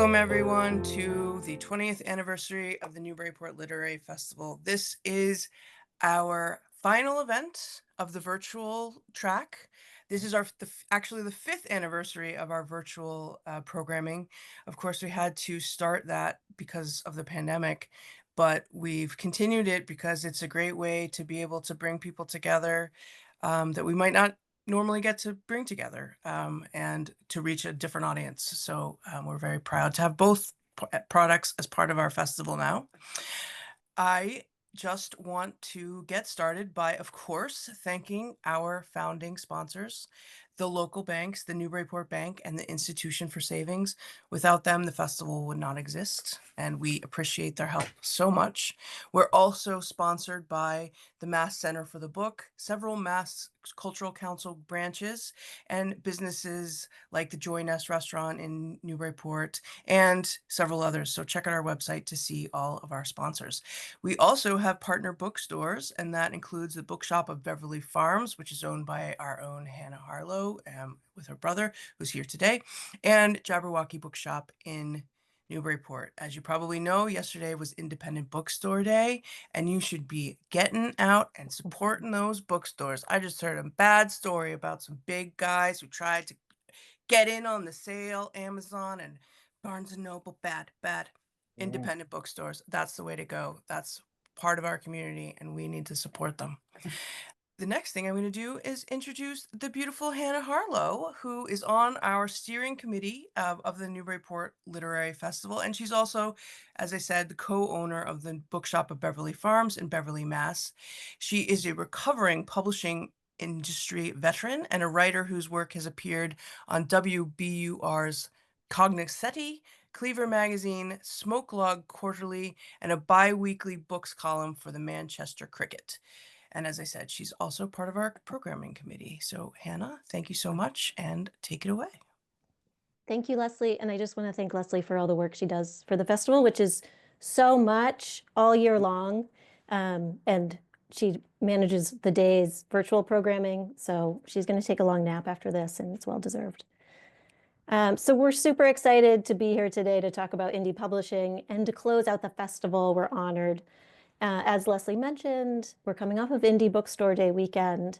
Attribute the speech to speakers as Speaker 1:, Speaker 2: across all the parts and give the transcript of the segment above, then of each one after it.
Speaker 1: Welcome everyone to the 20th anniversary of the Newburyport Literary Festival. This is our final event of the virtual track. This is actually the 5th anniversary of our virtual programming. Of course, we had to start that because of the pandemic, but we've continued it because it's a great way to be able to bring people together that we might not normally get to bring together and to reach a different audience. So we're very proud to have both products as part of our festival now. I just want to get started by, of course, thanking our founding sponsors, the local banks, the Newburyport Bank and the Institution for Savings. Without them, the festival would not exist, and we appreciate their help so much. We're also sponsored by the Mass Center for the Book, several Mass Cultural Council branches, and businesses like the Joy Nest restaurant in Newburyport, and several others. So check out our website to see all of our sponsors. We also have partner bookstores, and that includes the Bookshop of Beverly Farms, which is owned by our own Hannah Harlow with her brother, who's here today, and Jabberwocky Bookshop in Newburyport. As you probably know, yesterday was Independent Bookstore Day, and you should be getting out and supporting those bookstores. I just heard a bad story about some big guys who tried to get in on the sale, Amazon and Barnes & Noble, bad. Independent bookstores, that's the way to go. That's part of our community, and we need to support them. The next thing I'm going to do is introduce the beautiful Hannah Harlow, who is on our steering committee of the Newburyport Literary Festival. And she's also, as I said, the co-owner of the Bookshop of Beverly Farms in Beverly, Mass. She is a recovering publishing industry veteran and a writer whose work has appeared on WBUR's Cognoscenti, Cleaver Magazine, Smoke Log Quarterly, and a bi-weekly books column for the Manchester Cricket. And as I said, she's also part of our programming committee. So Hannah, thank you so much, and take it away.
Speaker 2: Thank you, Leslie. And I just want to thank Leslie for all the work she does for the festival, which is so much all year long. And she manages the day's virtual programming. So she's going to take a long nap after this, and it's well deserved. So we're super excited to be here today to talk about indie publishing, and to close out the festival. We're honored. As Leslie mentioned, we're coming off of Indie Bookstore Day weekend,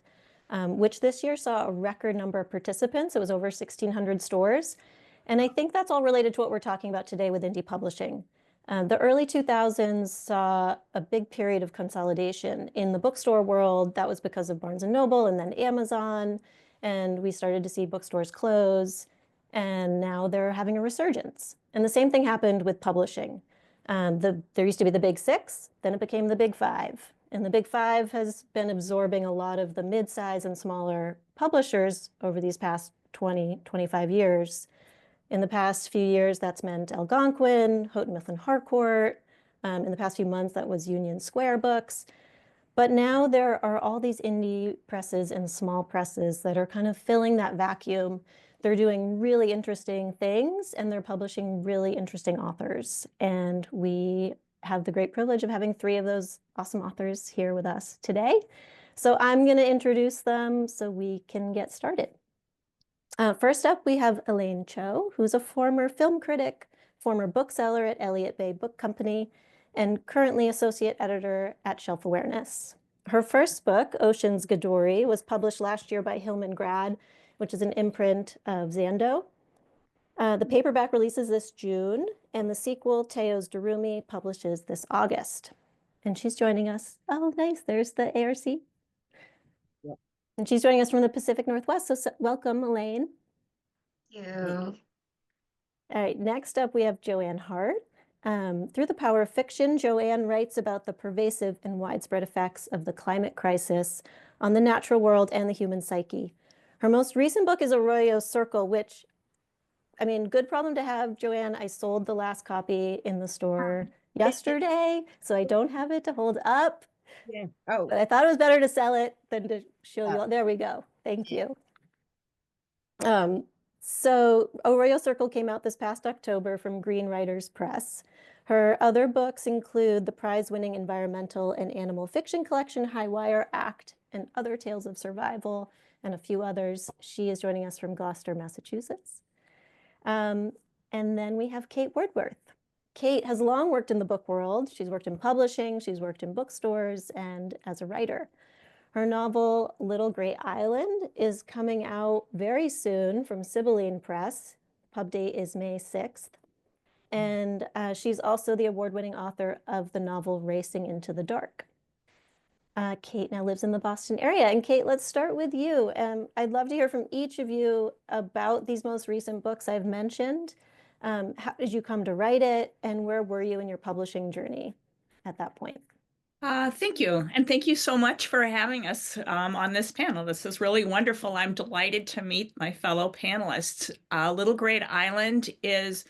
Speaker 2: which this year saw a record number of participants. It was over 1,600 stores. And I think that's all related to what we're talking about today with indie publishing. The early 2000s saw a big period of consolidation in the bookstore world. That was because of Barnes & Noble and then Amazon. And we started to see bookstores close. And now they're having a resurgence. And the same thing happened with publishing. There used to be the big 6, then it became the big 5. And the big 5 has been absorbing a lot of the mid-size and smaller publishers over these past 20, 25 years. In the past few years, that's meant Algonquin, Houghton Mifflin Harcourt. In the past few months, that was Union Square Books. But now there are all these indie presses and small presses that are kind of filling that vacuum. They're doing really interesting things, and they're publishing really interesting authors. And we have the great privilege of having 3 of those awesome authors here with us today. So I'm going to introduce them so we can get started. First up, we have Elaine Cho, who's a former film critic, former bookseller at Elliott Bay Book Company, and currently associate editor at Shelf Awareness. Her first book, Ocean's Godori, was published last year by Hillman Grad, which is an imprint of Zando. The paperback releases this June, and the sequel, Teo's Durumi, publishes this August. And she's joining us. Oh, nice. There's the ARC. Yep. And she's joining us from the Pacific Northwest. So welcome, Elaine.
Speaker 3: Thank you.
Speaker 2: All right, next up, we have JoeAnn Hart. Through the Power of Fiction, JoeAnn writes about the pervasive and widespread effects of the climate crisis on the natural world and the human psyche. Her most recent book is Arroyo Circle, which, I mean, good problem to have, JoeAnn. I sold the last copy in the store yesterday, so I don't have it to hold up.
Speaker 3: Yeah. Oh,
Speaker 2: But I thought it was better to sell it than to show you all. There we go. Thank you. So Arroyo Circle came out this past October from Green Writers Press. Her other books include the prize-winning environmental and animal fiction collection High Wire, Act, and Other Tales of Survival, and a few others. She is joining us from Gloucester, Massachusetts. And And then we have Kate Woodworth. Kate has long worked in the book world. She's worked in publishing, she's worked in bookstores, and as a writer. Her novel, Little Gray Island, is coming out very soon from Sibylline Press. Pub date is May 6th. And she's also the award-winning author of the novel Racing into the Dark. Kate now lives in the Boston area. And Kate, let's start with you. I'd love to hear from each of you about these most recent books I've mentioned. How did you come to write it? And where were you in your publishing journey at that point?
Speaker 4: Thank you. And thank you so much for having us on this panel. This is really wonderful. I'm delighted to meet my fellow panelists. Little Great Island is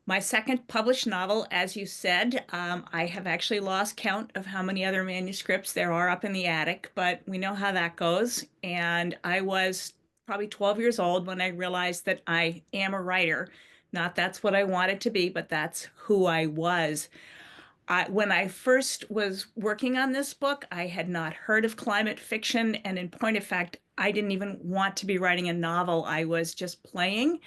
Speaker 4: my second published novel, as you said. I have actually lost count of how many other manuscripts there are up in the attic, but we know how that goes. And I was probably 12 years old when I realized that I am a writer. Not that's what I wanted to be, but that's who I was. When I first was working on this book, I had not heard of climate fiction. And in point of fact, I didn't even want to be writing a novel. I was just playing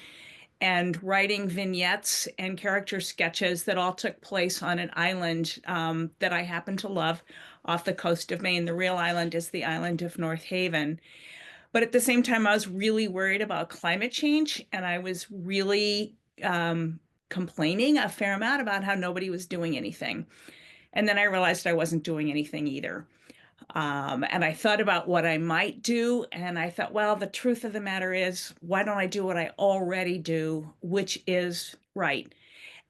Speaker 4: and writing vignettes and character sketches that all took place on an island that I happen to love off the coast of Maine. The real island is the island of North Haven. But at the same time, I was really worried about climate change, and I was really complaining a fair amount about how nobody was doing anything. And then I realized I wasn't doing anything either. And I thought about what I might do. And I thought, well, the truth of the matter is, why don't I do what I already do, which is write?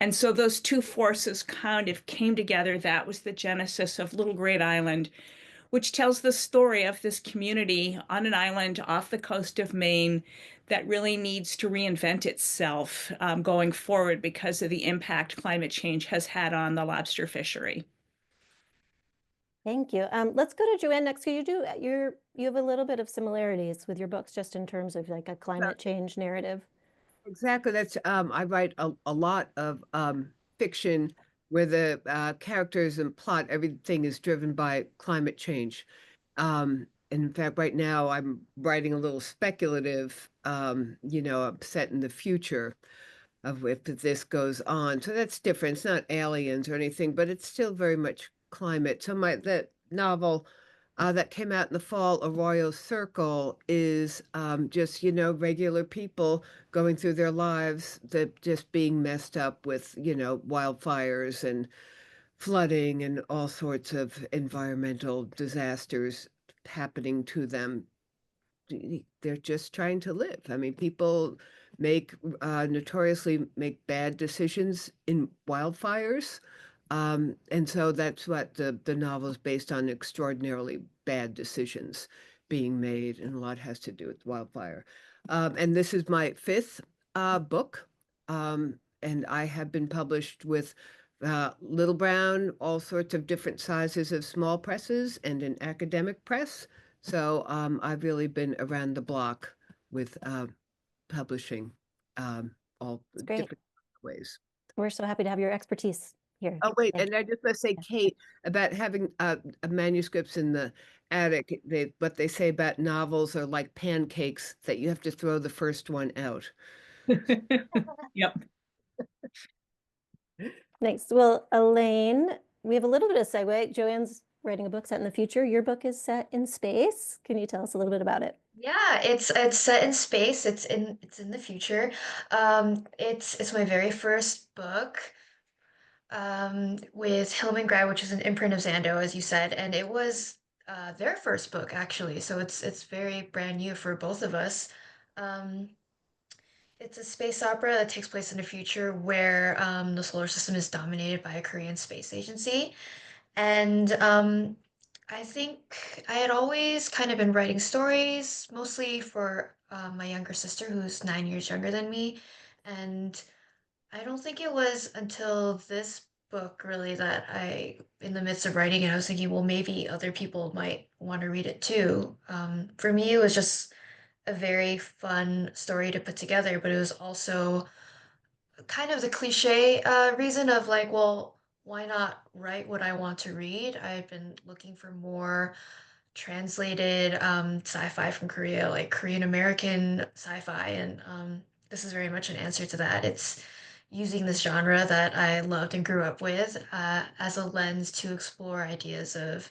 Speaker 4: And so those two forces kind of came together. That was the genesis of Little Great Island, which tells the story of this community on an island off the coast of Maine that really needs to reinvent itself going forward because of the impact climate change has had on the lobster fishery.
Speaker 2: Thank you. Let's go to JoeAnn next. You have a little bit of similarities with your books just in terms of like a climate change narrative.
Speaker 3: Exactly. That's I write a lot of fiction where the characters and plot, everything is driven by climate change. In fact, right now I'm writing a little speculative, I'm set in the future of if this goes on. So that's different. It's not aliens or anything, but it's still very much climate. So that novel that came out in the fall, Arroyo Circle, is just, regular people going through their lives that just being messed up with, wildfires and flooding and all sorts of environmental disasters happening to them. They're just trying to live. I mean, people notoriously make bad decisions in wildfires. And so that's what the novel is based on, extraordinarily bad decisions being made, and a lot has to do with wildfire. And this is my fifth book, and I have been published with Little Brown, all sorts of different sizes of small presses, and an academic press. So I've really been around the block with publishing all
Speaker 2: Great.
Speaker 3: different ways.
Speaker 2: We're so happy to have your expertise here.
Speaker 3: Oh, wait,
Speaker 2: Thank
Speaker 3: and I just want to say, Kate, about having manuscripts in the attic, what they say about novels are like pancakes that you have to throw the first one out.
Speaker 4: Yep.
Speaker 2: Thanks. Well, Elaine, we have a little bit of segue. JoeAnn's writing a book set in the future. Your book is set in space. Can you tell us a little bit about it?
Speaker 5: Yeah, it's set in space. It's in the future. It's my very first book with Hillman Grad, which is an imprint of Zando, as you said, and it was their first book actually. So it's very brand new for both of us. Um, it's a space opera that takes place in the future where the solar system is dominated by a Korean space agency. And I think I had always kind of been writing stories, mostly for my younger sister, who's 9 years younger than me. And I don't think it was until this book really that in the midst of writing it, I was thinking, well, maybe other people might want to read it too. For me, it was just a very fun story to put together, but it was also kind of the cliche reason of like, well, why not write what I want to read? I've been looking for more translated sci-fi from Korea, like Korean American sci-fi, and this is very much an answer to that. using this genre that I loved and grew up with as a lens to explore ideas of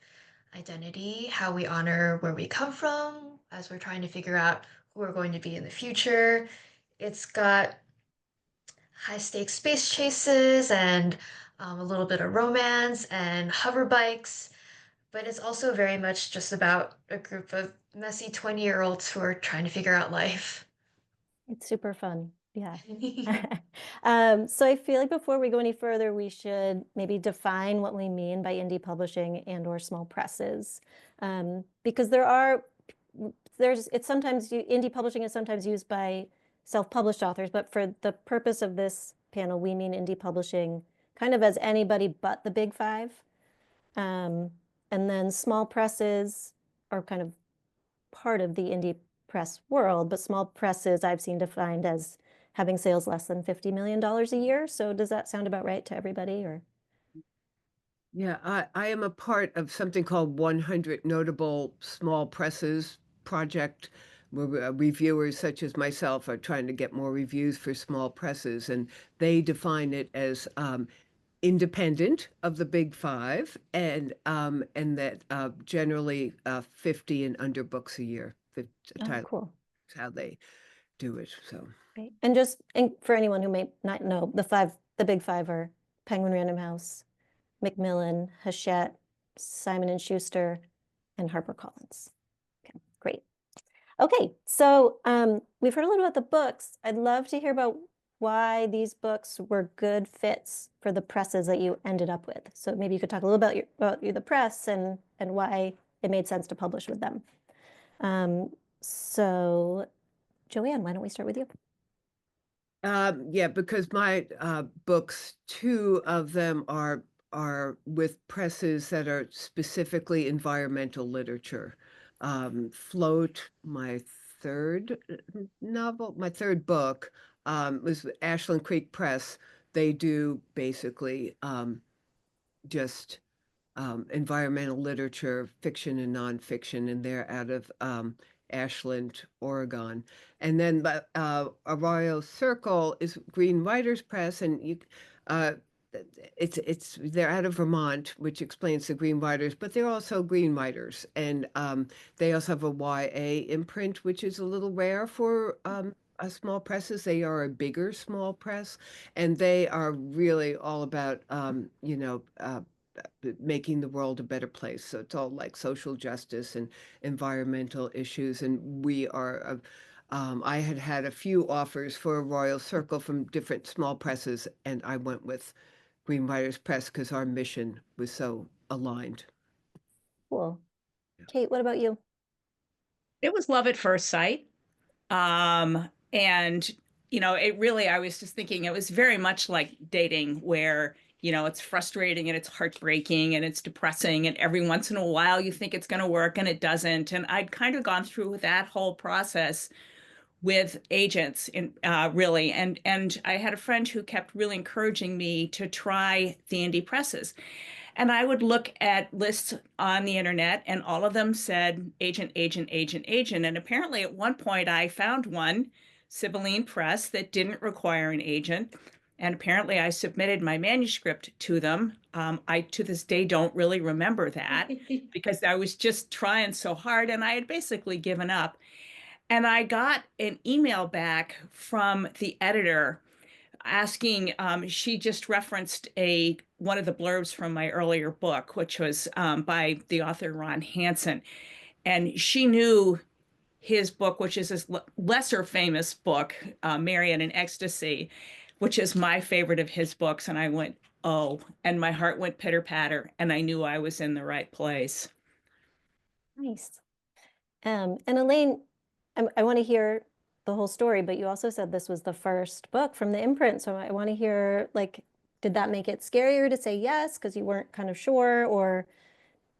Speaker 5: identity, how we honor where we come from as we're trying to figure out who we're going to be in the future. It's got high stakes space chases and a little bit of romance and hover bikes, but it's also very much just about a group of messy 20-year-olds who are trying to figure out life.
Speaker 2: It's super fun. Yeah. So I feel like before we go any further, we should maybe define what we mean by indie publishing and or small presses. Because indie publishing is sometimes used by self-published authors, but for the purpose of this panel, we mean indie publishing kind of as anybody but the big five. And then small presses are kind of part of the indie press world, but small presses I've seen defined as having sales less than $50 million a year. So does that sound about right to everybody, or?
Speaker 3: Yeah, I am a part of something called 100 Notable Small Presses project, where reviewers such as myself are trying to get more reviews for small presses, and they define it as independent of the big five, and that generally 50 and under books a year.
Speaker 2: Oh, cool.
Speaker 3: That's how they do it. So.
Speaker 2: Great. And for anyone who may not know, the big five are Penguin Random House, Macmillan, Hachette, Simon & Schuster, and HarperCollins. Okay, great. Okay, so we've heard a little about the books. I'd love to hear about why these books were good fits for the presses that you ended up with. So maybe you could talk a little about the press and why it made sense to publish with them. So JoeAnn, why don't we start with you?
Speaker 3: Yeah, because my books, two of them are with presses that are specifically environmental literature. Float, my third my third book, was with Ashland Creek Press. They do basically just environmental literature, fiction and nonfiction, and they're out of Ashland, Oregon. And then Arroyo Circle is Green Writers Press, and they're out of Vermont, which explains the Green Writers, but they're also Green Writers, and they also have a YA imprint, which is a little rare for small presses. They are a bigger small press, and they are really all about making the world a better place. So it's all like social justice and environmental issues. And we are, I had a few offers for Royal Circle from different small presses, and I went with Green Writers Press because our mission was so aligned.
Speaker 2: Cool. Kate, what about you?
Speaker 4: It was love at first sight. And, I was just thinking it was very much like dating where, it's frustrating and it's heartbreaking and it's depressing. And every once in a while you think it's going to work and it doesn't. And I'd kind of gone through that whole process with agents really. And I had a friend who kept really encouraging me to try the indie presses. And I would look at lists on the internet, and all of them said agent, agent, agent, agent. And apparently, at one point, I found one, Sibylline Press, that didn't require an agent. And apparently, I submitted my manuscript to them. I, to this day, don't really remember that because I was just trying so hard and I had basically given up. And I got an email back from the editor asking, she just referenced one of the blurbs from my earlier book, which was by the author Ron Hansen. And she knew his book, which is his lesser famous book, Marian in Ecstasy, which is my favorite of his books. And I went, oh, and my heart went pitter patter, and I knew I was in the right place.
Speaker 2: Nice. And Elaine, I want to hear the whole story, but you also said this was the first book from the imprint. So I want to hear, did that make it scarier to say yes because you weren't kind of sure, or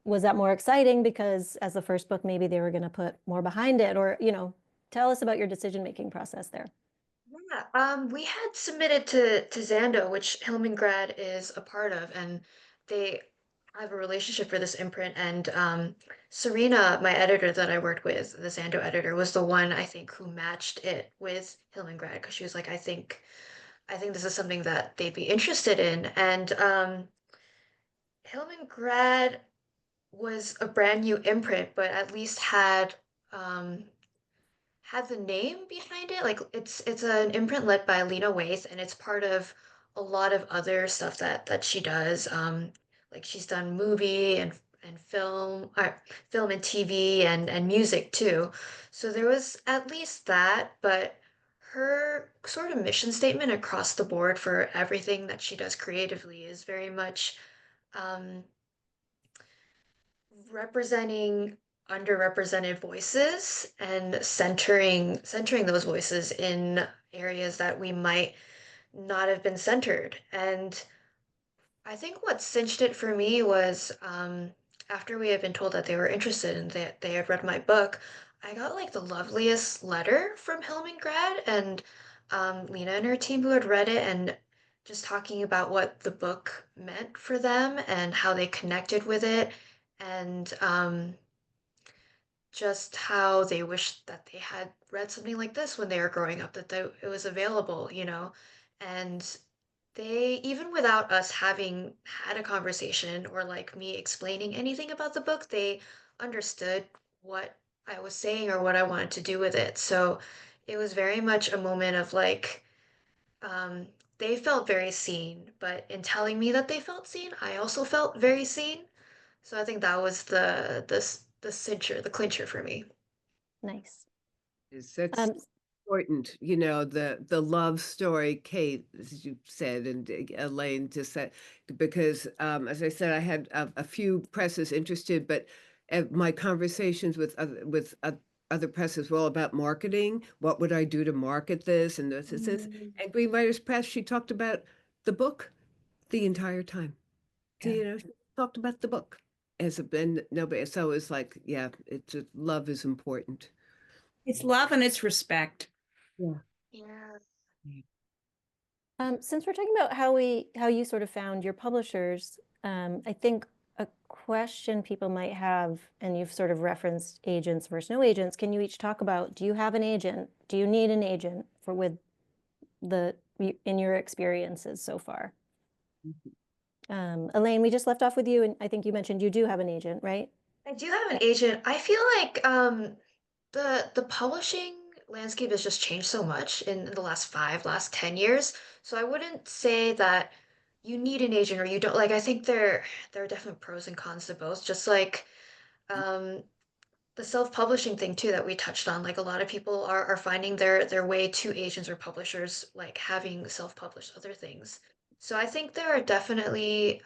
Speaker 2: was that more exciting because as the first book, maybe they were going to put more behind it, or, tell us about your decision-making process there.
Speaker 5: Yeah, we had submitted to Zando, which Hillman Grad is a part of, and they have a relationship for this imprint. And Serena, my editor that I worked with, the Zando editor, was the one I think who matched it with Hillman Grad because she was like, I think I think this is something that they'd be interested in. And Hillman Grad was a brand new imprint, but at least um, had the name behind it. Like it's an imprint led by Lena Waithe, and it's part of a lot of other stuff that she does. Like she's done movie and film and TV and music too. So there was at least that, but her sort of mission statement across the board for everything that she does creatively is very much um, representing underrepresented voices and centering those voices in areas that we might not have been centered. And I think what cinched it for me was after we had been told that they were interested and that they had read my book, I got like the loveliest letter from Hillman Grad and Lena and her team who had read it and just talking about what the book meant for them and how they connected with it and just how they wished that they had read something like this when they were growing up, that it was available, you know. And they, even without us having had a conversation or like me explaining anything about the book, they understood what I was saying or what I wanted to do with it. So it was very much a moment of like, um, they felt very seen, but in telling me that they felt seen, I also felt very seen. So I think that was the cincher, the clincher for me.
Speaker 2: Nice.
Speaker 3: That's
Speaker 2: Um,
Speaker 3: important, you know, the love story, Kate, as you said, and Elaine just said, because as I said, I had a few presses interested, but my conversations with other presses were all about marketing. What would I do to market this and this? And Green Writers Press, she talked about the book the entire time.
Speaker 1: Yeah.
Speaker 3: You know, she talked about the book as a and nobody. So it's like, yeah, it's love is important.
Speaker 4: It's love and it's respect.
Speaker 3: Yeah.
Speaker 5: Yeah.
Speaker 2: Since we're talking about how you sort of found your publishers, I think a question people might have, and you've sort of referenced agents versus no agents. Can you each talk about, do you have an agent? Do you need an agent for with in your experiences so far? Elaine, we just left off with you, and I think you mentioned you do have an agent, right?
Speaker 5: I do have an agent. I feel like the publishing landscape has just changed so much in the last 10 years. So I wouldn't say that you need an agent or you don't. Like I think there are definitely pros and cons to both. Just like um the self-publishing thing too that we touched on. Like a lot of people are finding their way to agents or publishers, like having self-published other things. So I think there are definitely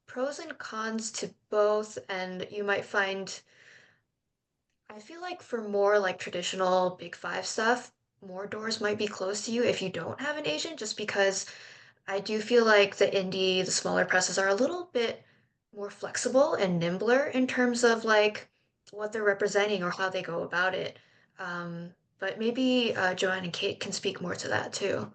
Speaker 5: pros and cons to both, and you might find, I feel like for more like traditional big five stuff, more doors might be closed to you if you don't have an agent, just because I do feel like the smaller presses are a little bit more flexible and nimbler in terms of like what they're representing or how they go about it. But maybe JoeAnn and Kate can speak more to that too.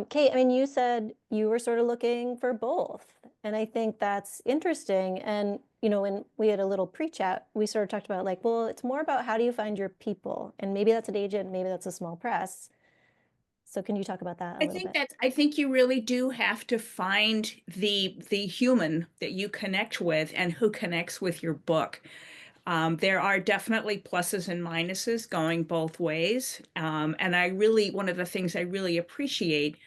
Speaker 2: Kate, I mean, you said you were sort of looking for both, and I think that's interesting. And when we had a little pre-chat, we sort of talked about like, well, it's more about how do you find your people, and maybe that's an agent, maybe that's a small press. So can you talk about that a little bit?
Speaker 4: I think you really do have to find the human that you connect with and who connects with your book. There are definitely pluses and minuses going both ways. And one of the things I really appreciate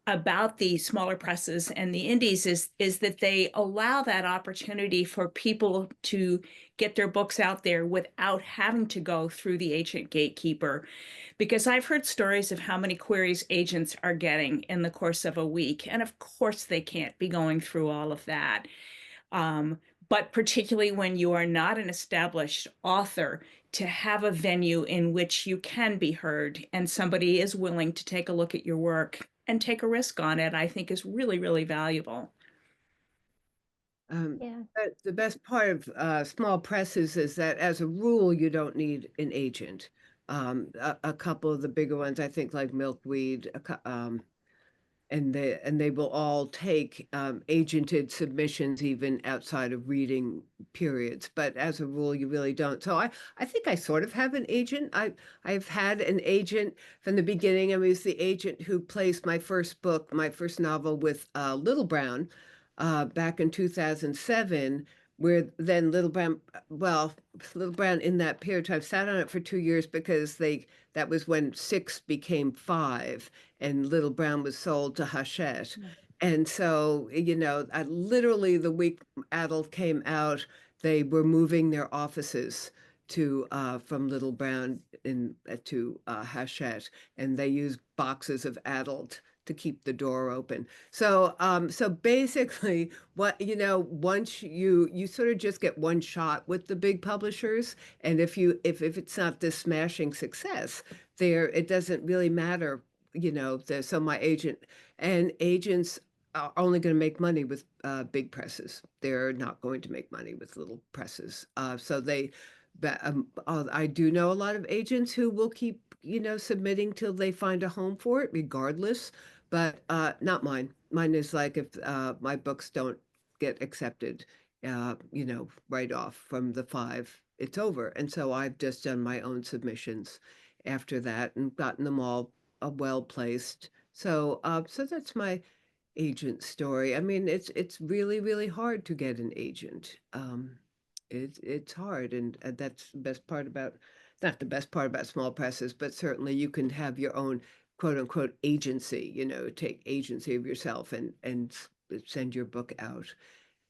Speaker 4: about the smaller presses and the indies is that they allow that opportunity for people to get their books out there without having to go through the agent gatekeeper. Because I've heard stories of how many queries agents are getting in the course of a week. And of course, they can't be going through all of that. But particularly when you are not an established author, to have a venue in which you can be heard and somebody is willing to take a look at your work and take a risk on it, I think is really, really valuable.
Speaker 2: Yeah.
Speaker 3: The best part of small presses is that as a rule, you don't need an agent. A couple of the bigger ones, I think like Milkweed, and they will all take agented submissions even outside of reading periods. But as a rule, you really don't. So I think I sort of have an agent. I've had an agent from the beginning. I was the agent who placed my first book, my first novel with Little Brown back in 2007, where then Little Brown, well, Little Brown in that period of time sat on it for 2 years because that was when 6 became 5 and Little Brown was sold to Hachette. And so, I literally the week Adult came out, they were moving their offices to from Little Brown to Hachette, and they used boxes of Adult to keep the door open. So basically, once you sort of just get one shot with the big publishers, and if it's not this smashing success, it doesn't really matter. So my agents are only going to make money with big presses. They're not going to make money with little presses. I do know a lot of agents who will keep submitting till they find a home for it, regardless. But not mine. Mine is like if my books don't get accepted, right off from the 5, it's over. And so I've just done my own submissions after that and gotten them all well placed. So that's my agent story. I mean, it's really, really hard to get an agent. It's hard, and that's the best part about, not the best part about small presses, but certainly you can have your own quote unquote agency, take agency of yourself and send your book out.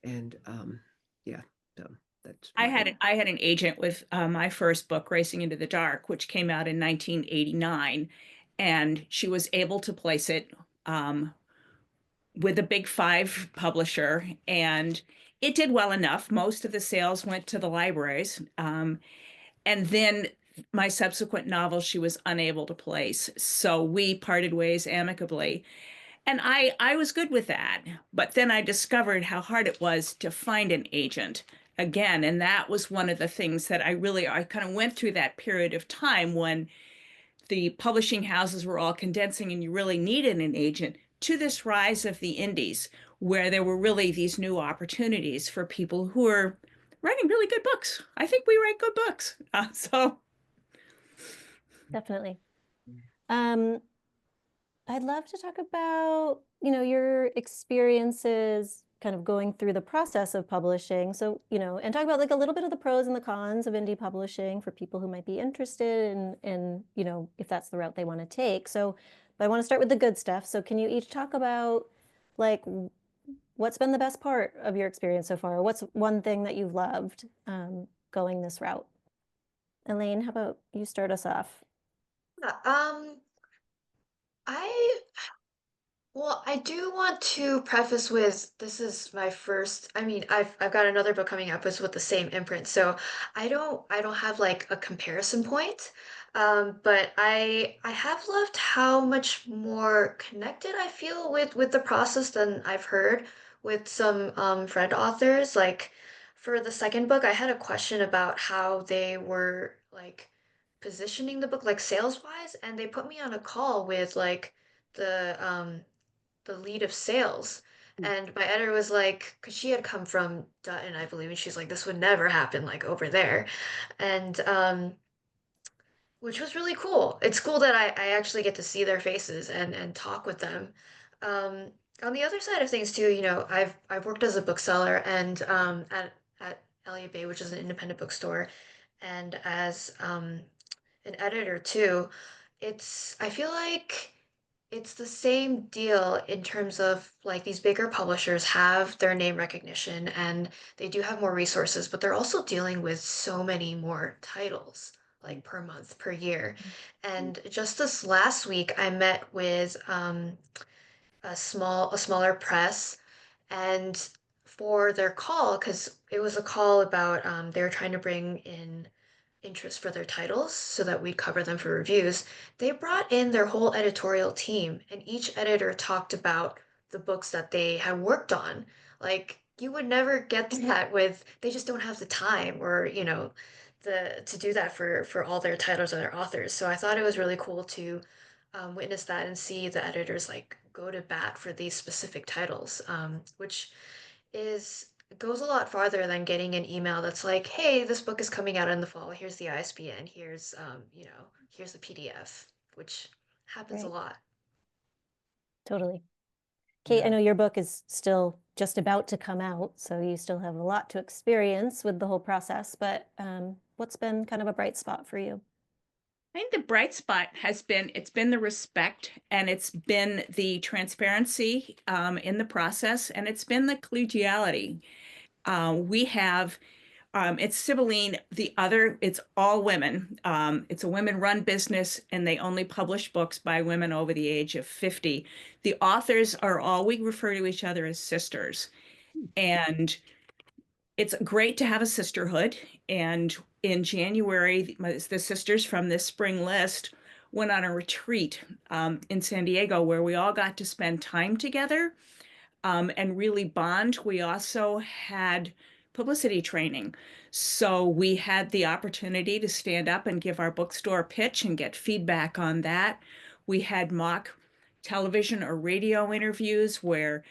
Speaker 3: And yeah, so that's
Speaker 4: I had an agent with my first book, Racing into the Dark, which came out in 1989, and she was able to place it with a big 5 publisher, and it did well enough. Most of the sales went to the libraries, and then my subsequent novel she was unable to place, so we parted ways amicably. And I was good with that. But then I discovered how hard it was to find an agent again. And that was one of the things that I kind of went through that period of time when the publishing houses were all condensing and you really needed an agent, to this rise of the indies, where there were really these new opportunities for people who are writing really good books. I think we write good books.
Speaker 2: Definitely. I'd love to talk about, your experiences kind of going through the process of publishing. So, and talk about like a little bit of the pros and the cons of indie publishing for people who might be interested in, if that's the route they want to take. So, but I want to start with the good stuff. So can you each talk about like what's been the best part of your experience so far? What's one thing that you've loved going this route? Elaine, how about you start us off?
Speaker 5: I Well, I do want to preface with this is my first. I mean, I've got another book coming up. It's with the same imprint, so I don't have like a comparison point. But I have loved how much more connected I feel with the process than I've heard with some friend authors. Like for the second book, I had a question about how they were like positioning the book like sales wise, and they put me on a call with like the lead of sales. And my editor was like, because she had come from Dutton, I believe, and she's like, this would never happen like over there. And which was really cool. It's cool that I actually get to see their faces and talk with them. Um, on the other side of things too, I've worked as a bookseller and at Elliott Bay, which is an independent bookstore, and as an editor too. I feel like it's the same deal in terms of like these bigger publishers have their name recognition and they do have more resources, but they're also dealing with so many more titles like per month, per year. And just this last week, I met with a smaller press, and for their call, because it was a call about they were trying to bring in interest for their titles so that we'd cover them for reviews, they brought in their whole editorial team, and each editor talked about the books that they had worked on. Like you would never get that with they just don't have the time or, the to do that for all their titles or their authors. So I thought it was really cool to witness that and see the editors like go to bat for these specific titles, which is goes a lot farther than getting an email that's like, "Hey, this book is coming out in the fall. Here's the ISBN. Here's here's the PDF," which happens a
Speaker 2: Right.
Speaker 5: lot.
Speaker 2: Totally. Kate, I
Speaker 3: Yeah.
Speaker 2: know your book is still just about to come out, so you still have a lot to experience with the whole process, but what's been kind of a bright spot for you?
Speaker 4: I think the bright spot has been it's been the respect and it's been the transparency in the process and it's been the collegiality. We have it's Sibylline, it's all women. It's a women-run business and they only publish books by women over the age of 50. The authors are all, we refer to each other as sisters. And it's great to have a sisterhood. And in January, the sisters from this spring list went on a retreat in San Diego where we all got to spend time together and really bond. We also had publicity training. So we had the opportunity to stand up and give our bookstore pitch and get feedback on that. We had mock television or radio interviews where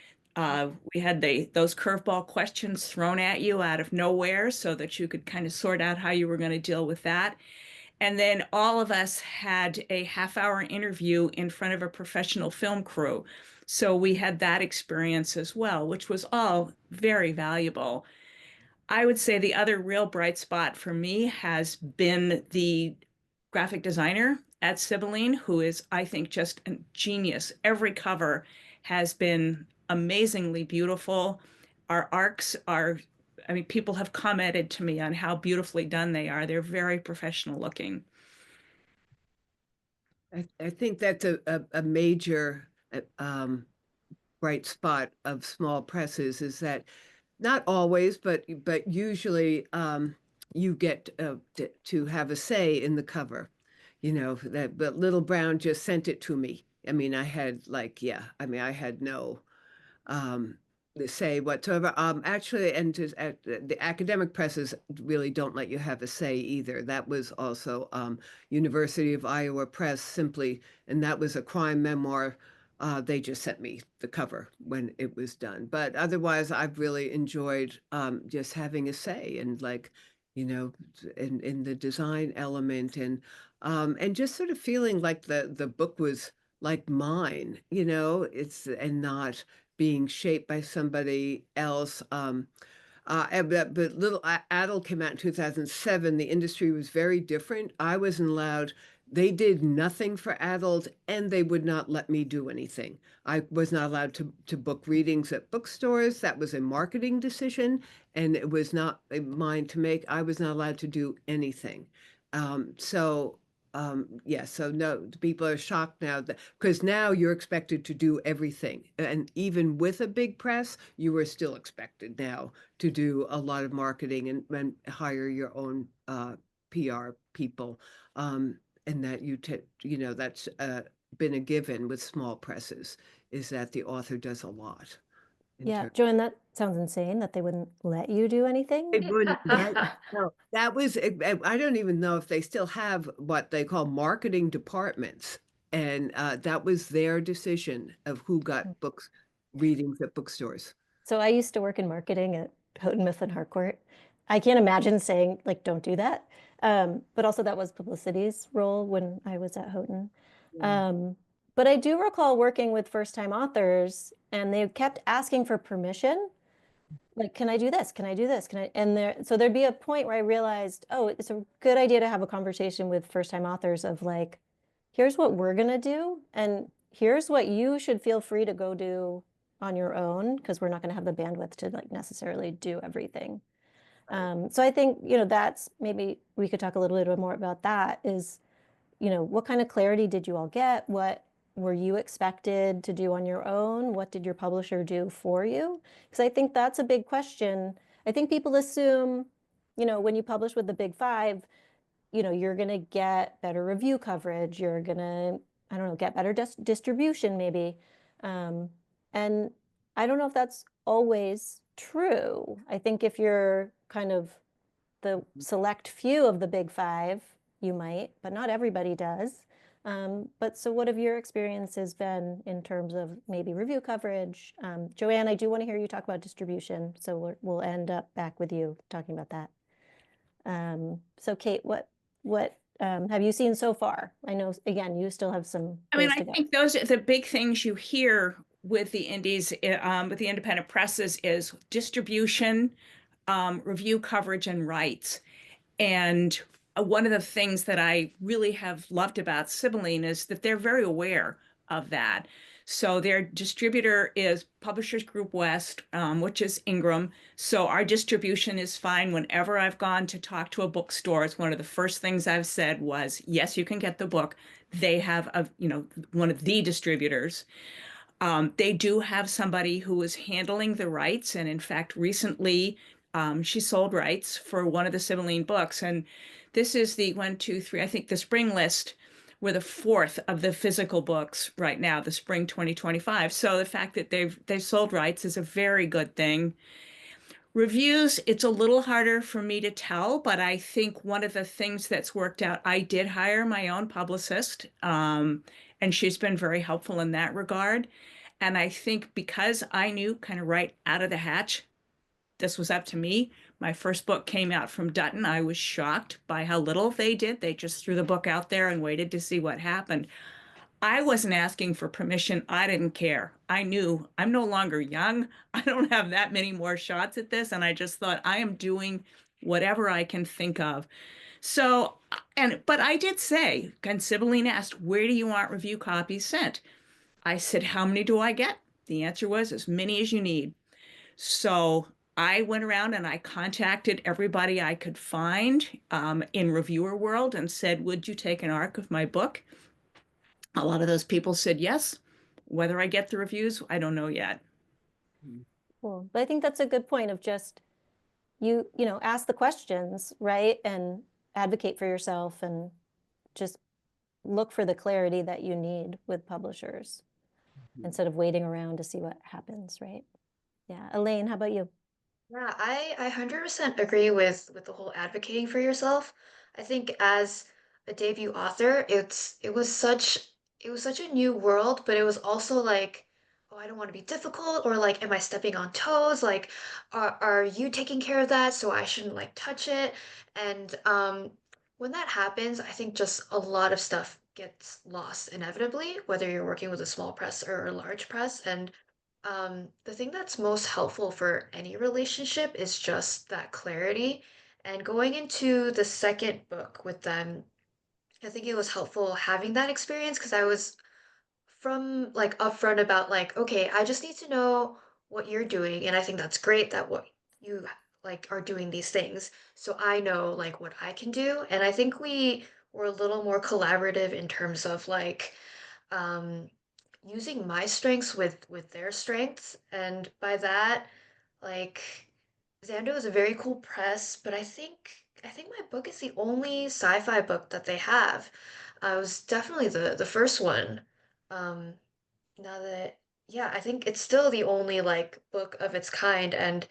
Speaker 4: we had those curveball questions thrown at you out of nowhere so that you could kind of sort out how you were going to deal with that. And then all of us had a half-hour interview in front of a professional film crew. So we had that experience as well, which was all very valuable. I would say the other real bright spot for me has been the graphic designer at Sibylline, who is, I think, just a genius. Every cover has been amazingly beautiful. Our arcs are, I mean, people have commented to me on how beautifully done they are. They're very professional looking.
Speaker 3: I think that's a major bright spot of small presses is that not always, but usually you get to have a say in the cover. You know, that but Little Brown just sent it to me. I mean, I had like, yeah, I mean, I had no um say whatsoever. Actually, and just at the academic presses really don't let you have a say either. That was also University of Iowa Press simply, and that was a crime memoir. They just sent me the cover when it was done. But otherwise, I've really enjoyed just having a say and like, you know, in the design element and just sort of feeling like the book was like mine, you know, it's and not being shaped by somebody else. But Little Adult came out in 2007. The industry was very different. I wasn't allowed. They did nothing for adult, and they would not let me do anything. I was not allowed to book readings at bookstores. That was a marketing decision, and it was not mine to make. I was not allowed to do anything. So yeah, so no, people are shocked now that because now you're expected to do everything. And even with a big press, you are still expected now to do a lot of marketing and hire your own PR people. And that you know, that's been a given with small presses is that the author does a lot.
Speaker 2: Yeah, JoeAnn, that sounds insane that they wouldn't let you do anything.
Speaker 3: It wouldn't, right? No, that was, I don't even know if they still have what they call marketing departments. And that was their decision of who got books, readings at bookstores.
Speaker 2: So I used to work in marketing at Houghton Mifflin Harcourt. I can't imagine saying like, don't do that. But also that was publicity's role when I was at Houghton. But I do recall working with first-time authors and they kept asking for permission. Like, can I do this? Can I do this? Can I? And so there'd be a point where I realized, oh, it's a good idea to have a conversation with first-time authors of like, here's what we're gonna do, and here's what you should feel free to go do on your own, because we're not gonna have the bandwidth to like necessarily do everything. So I think, that's maybe we could talk a little bit more about that is, what kind of clarity did you all get? What were you expected to do on your own? What did your publisher do for you? Because I think that's a big question. I think people assume, when you publish with the big five, you're going to get better review coverage. You're going to, I don't know, get better distribution maybe. And I don't know if that's always true. I think if you're kind of the select few of the big five, you might, but not everybody does. But so what have your experiences been in terms of maybe review coverage? JoeAnn, I do want to hear you talk about distribution, so we'll end up back with you talking about that. So Kate, what have you seen so far? I know, again, you still have some
Speaker 4: I mean,
Speaker 2: ways
Speaker 4: I
Speaker 2: to go.
Speaker 4: think those are the big things you hear with the indies, with the independent presses is distribution, review coverage, and rights. And one of the things that I really have loved about Sibylline is that they're very aware of that. So their distributor is Publishers Group West, which is Ingram. So our distribution is fine. Whenever I've gone to talk to a bookstore, it's one of the first things I've said was, yes, you can get the book. They have one of the distributors. They do have somebody who is handling the rights. And in fact, recently she sold rights for one of the Sibylline books. And this is the 1, 2, 3, I think the spring list. We're the fourth of the physical books right now, the spring 2025. So the fact that they've sold rights is a very good thing. Reviews, it's a little harder for me to tell, but I think one of the things that's worked out, I did hire my own publicist, and she's been very helpful in that regard. And I think because I knew kind of right out of the hatch, this was up to me. My first book came out from Dutton. I was shocked by how little they did. They just threw the book out there and waited to see what happened. I wasn't asking for permission. I didn't care. I knew I'm no longer young. I don't have that many more shots at this. And I just thought I am doing whatever I can think of. So, but I did say, and Sibylline asked, where do you want review copies sent? I said, how many do I get? The answer was as many as you need. So I went around and I contacted everybody I could find in reviewer world and said, would you take an ARC of my book? A lot of those people said yes. Whether I get the reviews, I don't know yet.
Speaker 2: Cool. But I think that's a good point of just you know, ask the questions, right? And advocate for yourself and just look for the clarity that you need with publishers instead of waiting around to see what happens, right? Yeah. Elaine, how about you?
Speaker 5: Yeah, I 100% agree with the whole advocating for yourself. I think as a debut author, it was such a new world, but it was also like, oh, I don't want to be difficult, or like, am I stepping on toes? Like, are you taking care of that, so I shouldn't like touch it? And when that happens, I think just a lot of stuff gets lost inevitably, whether you're working with a small press or a large press. And the thing that's most helpful for any relationship is just that clarity. And going into the second book with them, I think it was helpful having that experience because I was from like upfront about like, okay, I just need to know what you're doing. And I think that's great that what you like are doing these things. So I know like what I can do. And I think we were a little more collaborative in terms of like, um, using my strengths with their strengths, and by that, like Zando is a very cool press, but I think my book is the only sci-fi book that they have. I was definitely the first one. Um, now that yeah, I think it's still the only like book of its kind, and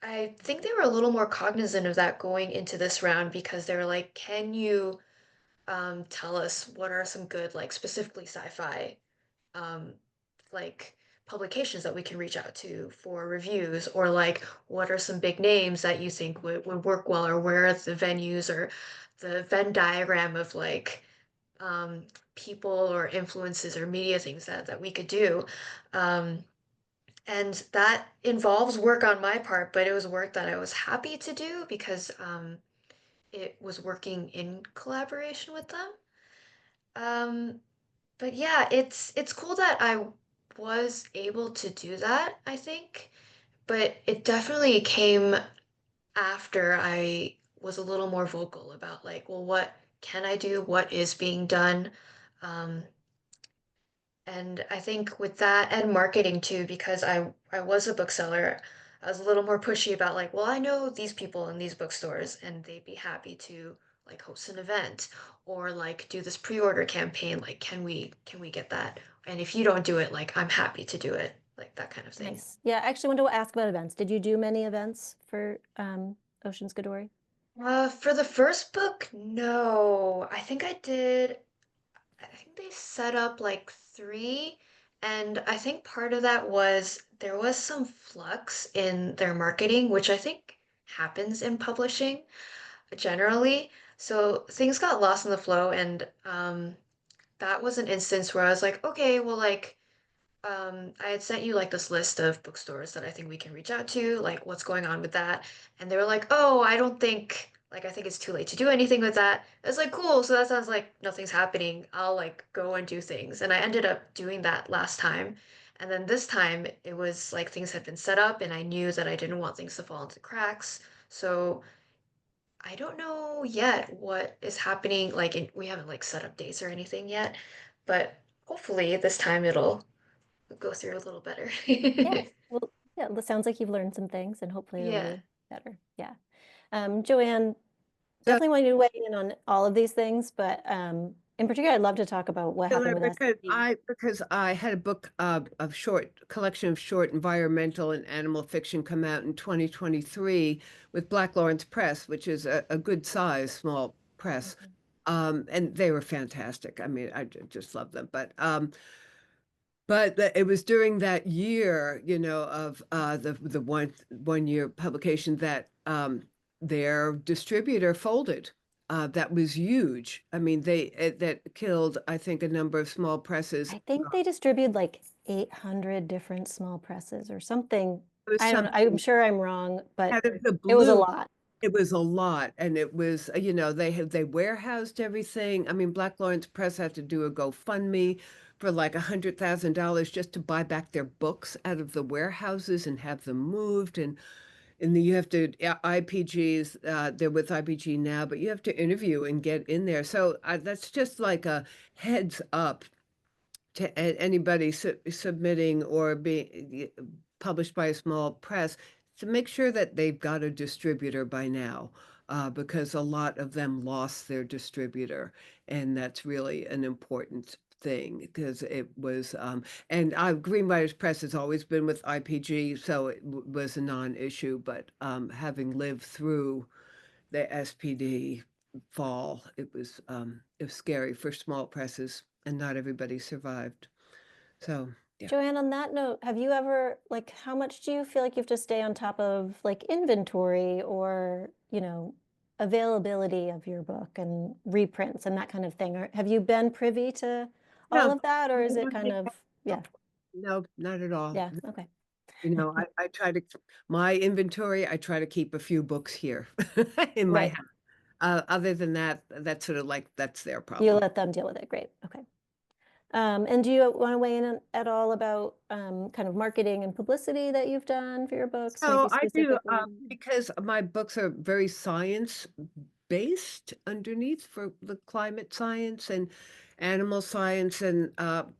Speaker 5: I think they were a little more cognizant of that going into this round because they were like, can you tell us what are some good like specifically sci-fi um, like publications that we can reach out to for reviews, or like what are some big names that you think would work well, or where are the venues or the Venn diagram of like um, people or influences or media things that we could do. Um, and that involves work on my part, but it was work that I was happy to do because it was working in collaboration with them. Um, but yeah, it's cool that I was able to do that, I think. But it definitely came after I was a little more vocal about like, well, what can I do? What is being done? Um, and I think with that and marketing too, because I was a bookseller, I was a little more pushy about like, well, I know these people in these bookstores and they'd be happy to like host an event or like do this pre-order campaign. Like, can we get that? And if you don't do it, like I'm happy to do it, like that kind of thing.
Speaker 2: Nice. Yeah, I actually wanted to ask about events. Did you do many events for Ocean's Godori?
Speaker 5: For the first book, no. I think I did I think they set up like three, and I think part of that was there was some flux in their marketing, which I think happens in publishing generally. So things got lost in the flow, and that was an instance where I was like, okay, well, like, I had sent you like this list of bookstores that I think we can reach out to, like what's going on with that. And they were like, oh, I don't think, like, I think it's too late to do anything with that. I was like, cool. So that sounds like nothing's happening. I'll like go and do things. And I ended up doing that last time. And then this time it was like things had been set up and I knew that I didn't want things to fall into cracks. So I don't know yet what is happening. Like, we haven't like set up dates or anything yet, but hopefully this time it'll go through a little better.
Speaker 2: Yeah, well, yeah, it sounds like you've learned some things and hopefully it'll
Speaker 5: Yeah.
Speaker 2: be better. Yeah. JoeAnn,
Speaker 3: So,
Speaker 2: definitely want you to weigh in on all of these things, but in particular, I'd love to talk about what happened with SPD.
Speaker 3: because I had a book of short collection of short environmental and animal fiction come out in 2023 with Black Lawrence Press, which is a good size small press. And they were fantastic. I mean, just love them. But it was during that year, you know, of the one year publication that their distributor folded. That was huge. I mean, that killed, I think, a number of small presses.
Speaker 2: I think they distribute like 800 different small presses or something.
Speaker 3: It was
Speaker 2: I don't know. I'm
Speaker 3: something
Speaker 2: sure I'm wrong, but
Speaker 3: out of the
Speaker 2: it was a
Speaker 3: blue.
Speaker 2: lot.
Speaker 3: It was a lot, and it was, you know, they warehoused everything. I mean, Black Lawrence Press had to do a GoFundMe for like $100,000 just to buy back their books out of the warehouses and have them moved. And then you have to IPGs. They're with IPG now, but you have to interview and get in there. So that's just like a heads up to anybody submitting or being published by a small press to make sure that they've got a distributor by now, because a lot of them lost their distributor, and that's really an important thing because it was and Green Writers Press has always been with IPG, so it was a non-issue, but having lived through the SPD fall, it was scary for small presses, and not everybody survived. So yeah.
Speaker 2: JoeAnn, on that note, have you ever, like, how much do you feel like you have to stay on top of like inventory or, availability of your book and reprints and that kind of thing? Or have you been privy to all
Speaker 3: No,
Speaker 2: of that, or is
Speaker 3: I
Speaker 2: it
Speaker 3: don't
Speaker 2: kind
Speaker 3: think
Speaker 2: of, yeah,
Speaker 3: no, not at all.
Speaker 2: yeah, okay.
Speaker 3: You know, I try to my inventory, I try to keep a few books here in my
Speaker 2: Right.
Speaker 3: house. Other than that, that's sort of like that's their
Speaker 2: You
Speaker 3: problem.
Speaker 2: let them deal with it. Great. Okay. And do you want to weigh in at all about kind of marketing and publicity that you've done for your books, maybe
Speaker 3: So I do
Speaker 2: specifically?
Speaker 3: because my books are very science based underneath for the climate science and animal science and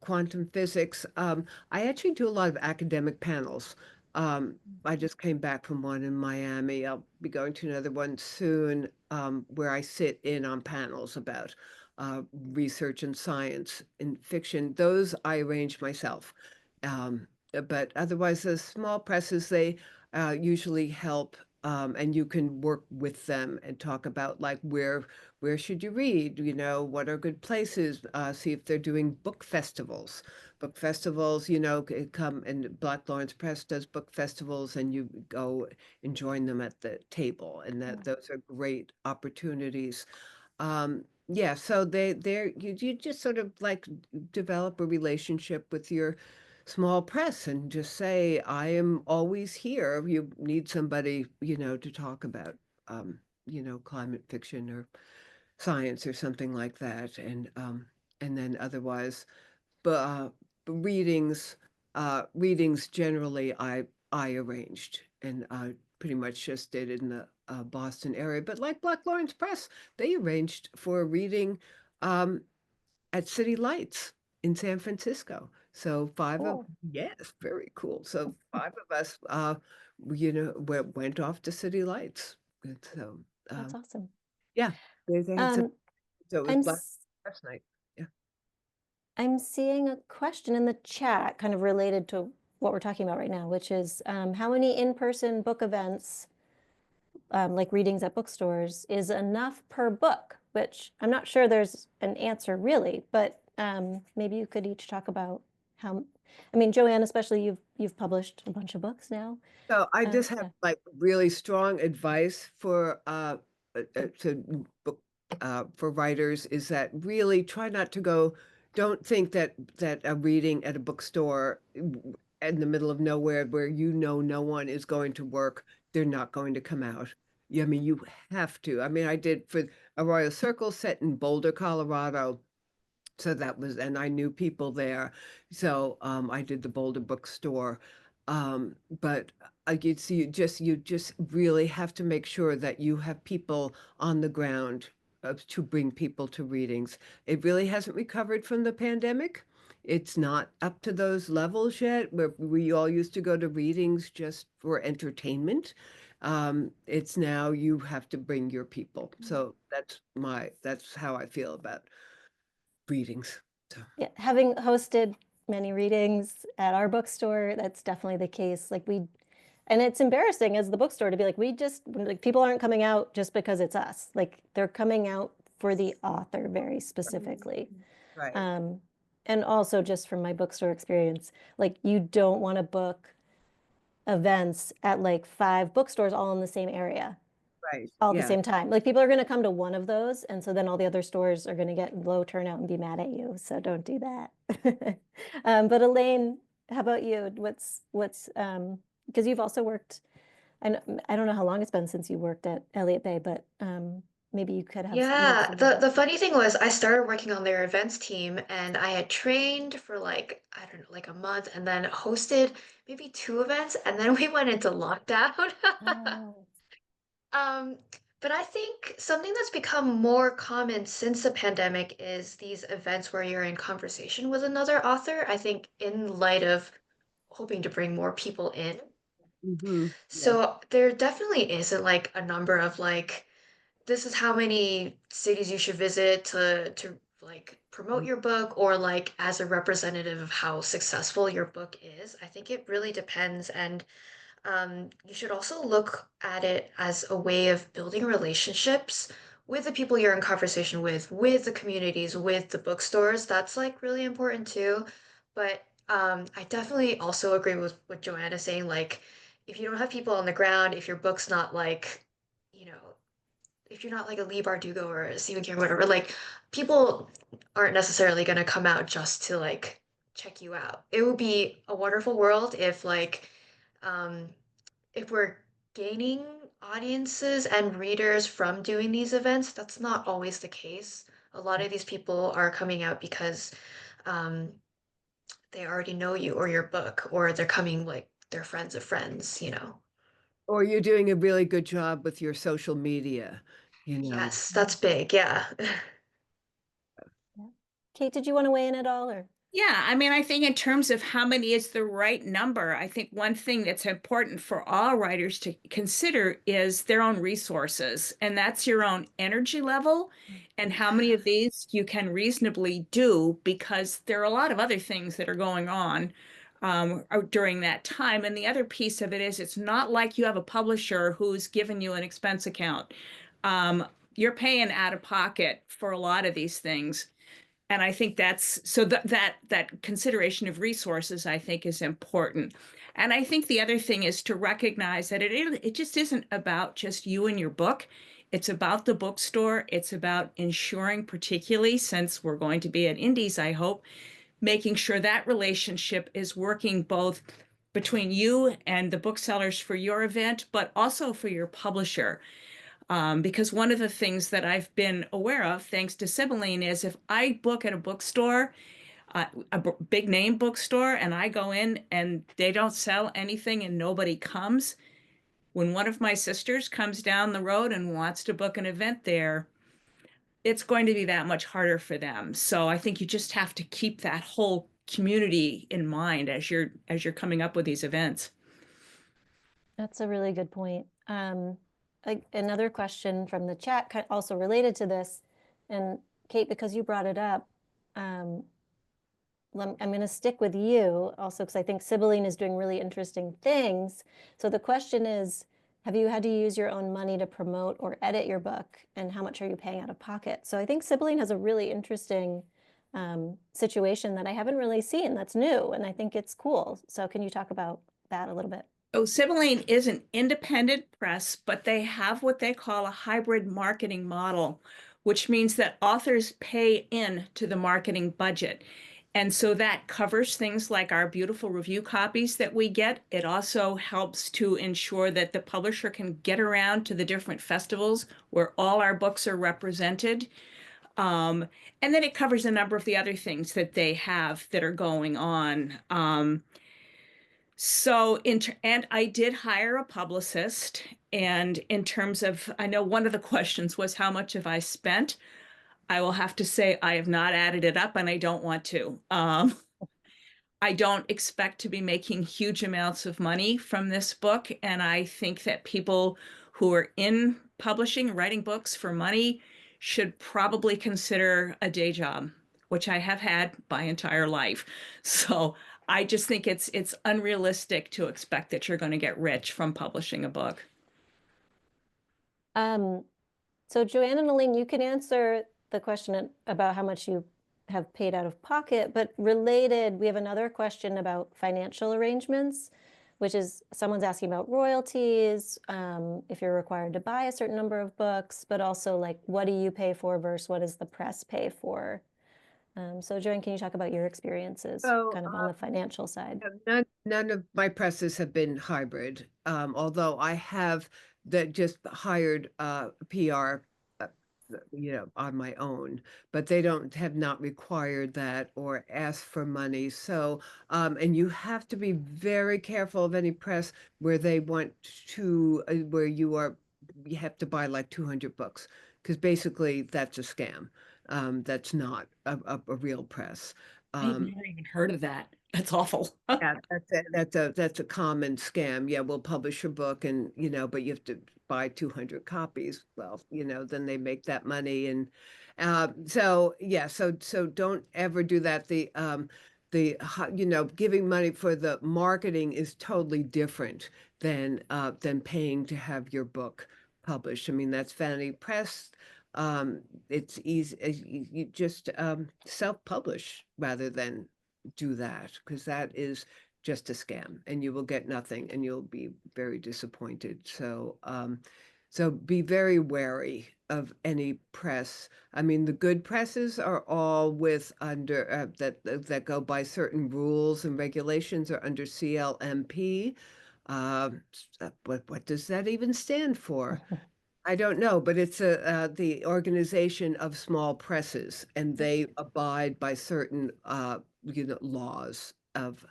Speaker 3: quantum physics. I actually do a lot of academic panels. I just came back from one in Miami. I'll be going to another one soon, where I sit in on panels about research and science and fiction. Those I arrange myself. But otherwise, the small presses, they usually help, and you can work with them and talk about like where should you read, you know, what are good places, see if they're doing book festivals. Book festivals, you know, come, and Black Lawrence Press does book festivals, and you go and join them at the table, and that those are great opportunities. Yeah, so you just sort of like develop a relationship with your small press and just say, I am always here. You need somebody, you know, to talk about, you know, climate fiction or science or something like that. And then otherwise, but readings generally I arranged and pretty much just did in the Boston area. But like Black Lawrence Press, they arranged for a reading um, at City Lights in San Francisco. So
Speaker 2: Cool.
Speaker 3: yes, very cool. So five of us, you know, went off to City Lights. And so,
Speaker 2: That's awesome.
Speaker 3: yeah, they had some, so it was
Speaker 2: I'm
Speaker 3: Black Press Night. Yeah.
Speaker 2: I'm seeing a question in the chat kind of related to what we're talking about right now, which is how many in-person book events, like readings at bookstores, is enough per book? Which I'm not sure there's an answer really, but maybe you could each talk about how, I mean, JoeAnn, especially you've published a bunch of books now.
Speaker 3: So I just
Speaker 2: yeah.
Speaker 3: have like really strong advice for to book for writers is that really try not to go. Don't think that a reading at a bookstore in the middle of nowhere where no one is going to work, they're not going to come out. Yeah, I mean you have to. I mean I did for Arroyo Circle set in Boulder, Colorado. So that was, and I knew people there. So I did the Boulder bookstore. But you see, you just really have to make sure that you have people on the ground to bring people to readings. It really hasn't recovered from the pandemic. It's not up to those levels yet, where we all used to go to readings just for entertainment. It's now you have to bring your people. So that's how I feel about readings. So.
Speaker 2: Yeah, having hosted many readings at our bookstore, that's definitely the case. Like and it's embarrassing as the bookstore to be like, like people aren't coming out just because it's us. Like they're coming out for the author very specifically.
Speaker 3: Right.
Speaker 2: And also just from my bookstore experience, like you don't want to book events at like 5 bookstores all in the same area.
Speaker 3: Right.
Speaker 2: All at the
Speaker 3: Yeah.
Speaker 2: same time. Like people are going to come to one of those, and so then all the other stores are going to get low turnout and be mad at you. So don't do that. But Elaine, how about you? What's because you've also worked, and I don't know how long it's been since you worked at Elliott Bay, but maybe you could have
Speaker 5: Yeah,
Speaker 2: some.
Speaker 5: the funny thing was I started working on their events team and I had trained for like, I don't know, like a month and then hosted maybe 2 events and then we went into lockdown.
Speaker 2: Oh.
Speaker 5: Um, but I think something that's become more common since the pandemic is these events where you're in conversation with another author. I think in light of hoping to bring more people in.
Speaker 3: Mm-hmm. Yeah.
Speaker 5: So there definitely isn't like a number of like this is how many cities you should visit to like promote your book or like as a representative of how successful your book is. I think it really depends and you should also look at it as a way of building relationships with the people you're in conversation with the communities, with the bookstores. That's like really important too. But I definitely also agree with what JoeAnn is saying. Like, if you don't have people on the ground, if your book's not like, you know, if you're not like a Lee Bardugo or a Stephen King or whatever, like people aren't necessarily gonna come out just to like check you out. It would be a wonderful world um if we're gaining audiences and readers from doing these events. That's not always the case. A lot of these people are coming out because um they already know you or your book, or they're coming like they're friends of friends.
Speaker 3: Or you're doing a really good job with your social media, you know.
Speaker 5: Yes, that's big. Yeah.
Speaker 2: Yeah. Kate, did you want to weigh in at all, or?
Speaker 4: Yeah, I mean, I think in terms of how many is the right number, I think one thing that's important for all writers to consider is their own resources, and that's your own energy level and how many of these you can reasonably do because there are a lot of other things that are going on during that time. And the other piece of it is it's not like you have a publisher who's given you an expense account. You're paying out of pocket for a lot of these things. And I think that's so that consideration of resources, I think, is important. And I think the other thing is to recognize that it just isn't about just you and your book. It's about the bookstore. It's about ensuring, particularly since we're going to be at Indies, I hope, making sure that relationship is working both between you and the booksellers for your event, but also for your publisher. Because one of the things that I've been aware of, thanks to Sibylline, is if I book at a bookstore, big name bookstore, and I go in and they don't sell anything and nobody comes, when one of my sisters comes down the road and wants to book an event there, it's going to be that much harder for them. So I think you just have to keep that whole community in mind as you're coming up with these events.
Speaker 2: That's a really good point. Another question from the chat, also related to this, and Kate, because you brought it up, I'm going to stick with you also because I think Sibylline is doing really interesting things. So the question is, have you had to use your own money to promote or edit your book, and how much are you paying out of pocket? So I think Sibylline has a really interesting situation that I haven't really seen that's new, and I think it's cool. So can you talk about that a little bit?
Speaker 4: Oh, Sibylline is an independent press, but they have what they call a hybrid marketing model, which means that authors pay in to the marketing budget. And so that covers things like our beautiful review copies that we get. It also helps to ensure that the publisher can get around to the different festivals where all our books are represented. And then it covers a number of the other things that they have that are going on. And I did hire a publicist. And in terms of, I know one of the questions was how much have I spent? I will have to say I have not added it up and I don't want to. I don't expect to be making huge amounts of money from this book. And I think that people who are in publishing, writing books for money, should probably consider a day job, which I have had my entire life. So I just think it's unrealistic to expect that you're going to get rich from publishing a book.
Speaker 2: So JoeAnn and Elaine, you can answer the question about how much you have paid out of pocket, but related, we have another question about financial arrangements, which is someone's asking about royalties, if you're required to buy a certain number of books, but also like, what do you pay for versus what does the press pay for? So JoeAnn, can you talk about your experiences kind of on the financial side?
Speaker 3: None of my presses have been hybrid, although I have just hired PR, on my own, but they have not required that or asked for money. So, and you have to be very careful of any press where they want to, where you have to buy like 200 books, because basically that's a scam. That's not a real press.
Speaker 4: I've never even heard of that. That's awful.
Speaker 3: Yeah, that's a common scam. Yeah, we'll publish your book and, but you have to buy 200 copies. Well, then they make that money. And so don't ever do that. Giving money for the marketing is totally different than paying to have your book published. I mean, that's Vanity Press. It's easy. You just self-publish rather than do that, because that is just a scam and you will get nothing and you'll be very disappointed. So be very wary of any press. I mean, the good presses are all with under that go by certain rules and regulations, or under CLMP. What does that even stand for? I don't know, but it's the Organization of Small Presses, and they abide by certain laws of